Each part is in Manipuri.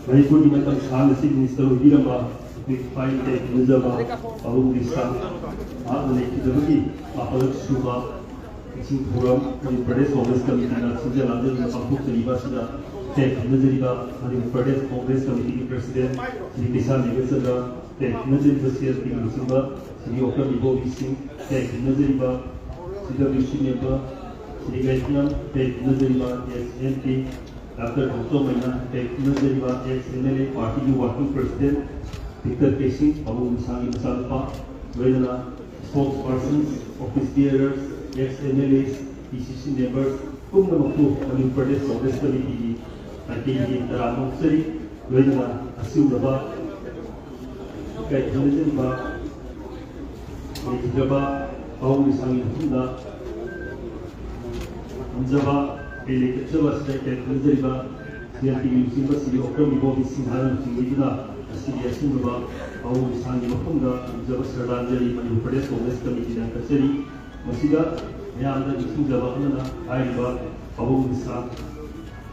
Manipur di mata sang si minister Wirama with fine day Nizama Abu Islam Adane Kidabaki Apalak Suba Sing Forum in Pradesh Congress Committee na Sija London na Pampuk Salibasida Tek Nazariba Hari Pradesh Congress Committee President Sri Kisan Negasada Tek Nazariba CSP Musimba Sri Okra Bibo Singh Tek Nazariba Sida Vishi Member Sri Gaitnam Tek Nazariba SMP Dr. Dr. Maina Tek Nazariba ex-MLA Party Working President Victor Kesing Abu Musangi Musalpa Vedana spokespersons office bearers ex-MLAs PCC members Kumnamaktu Manipur Pradesh Congress Committee Ati Taranok Sari Vedana Asumaba Kai Nazariba Vedaba Abu Musangi Hunda Anjaba Elected State Nazariba CRT University of Promibo Singharan Singidina Asidia Singaba Abu Musangi Mahunda Anjaba Sardanjari Manipur Pradesh Congress Committee na Kasari Masida Yamda Singaba Hana Aiba Abu Musang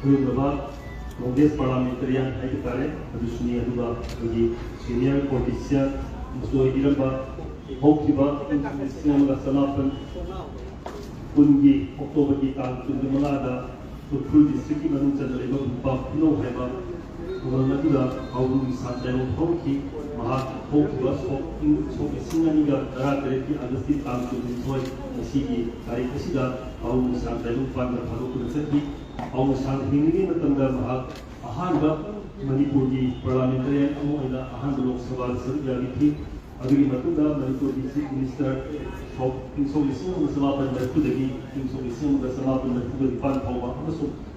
Huyaba Congress Parliamentarian Aikare Adusuni Aduba Senior Politician Musoy Iramba Hokiba International Salapan Pungi October di tang Tundumada Tukul District Manung Chadariba Bumpa Pino Heba Ulanatuda Abu Santero Hoki Maha Hokiba Soki Singaniga Darakareti Agasti Tang Tundumsoy Sigi Kari Kasida Abu Santero Panda Padokun Sati Abu Santingi Matanga Maha Ahanda Manipur di Parliamentarian Amoida Ahanda Lok Sabha Sarjagiti Agri Matunda Manipur District Minister Insolução da Samapa da Tudagi, insolução da Samapa da Tudagi Pan Pauma,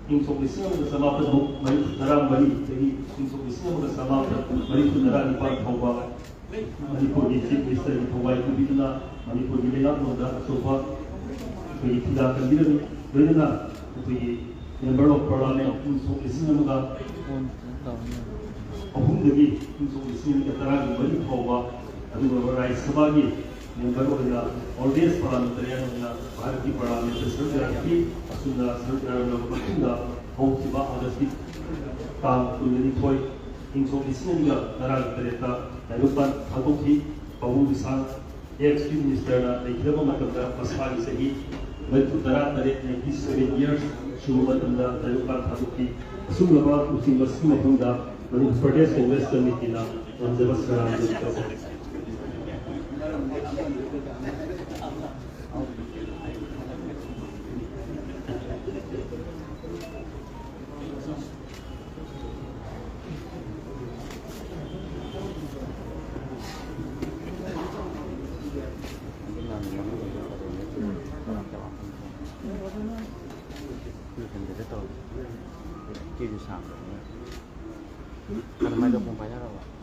insolução da Samapa do Maritu Taramari, insolução da Samapa Maritu Tarani Pan Pauma, Manipur District Minister Pauma Kubitana, Manipur Dilenat Noda Sofa, Tidak Kandira, Vedana, Member of Parliament, insolução da Ahundagi, insolução da Tarani Mari Pauma, Adu Rai Sabagi. Member of the audience parliamentarian Bharati Parliament Sarjaki Asunda Sarjara Makunda Hokiba Adasti Tam Kulani Toy Insolução Naral Tereta Narupan Hagoki Babu Bisang ex minister na Ikirama Matanda Pasali Sahi Maitu Tara Tare 97 years Shumatanda Narupan Hagoki Asumlaba Usimba Simatunda Manipur Pradesh Congress Committee na Anjaba Saran Karena ada pompanya apa?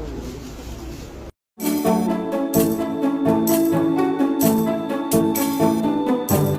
Gracias.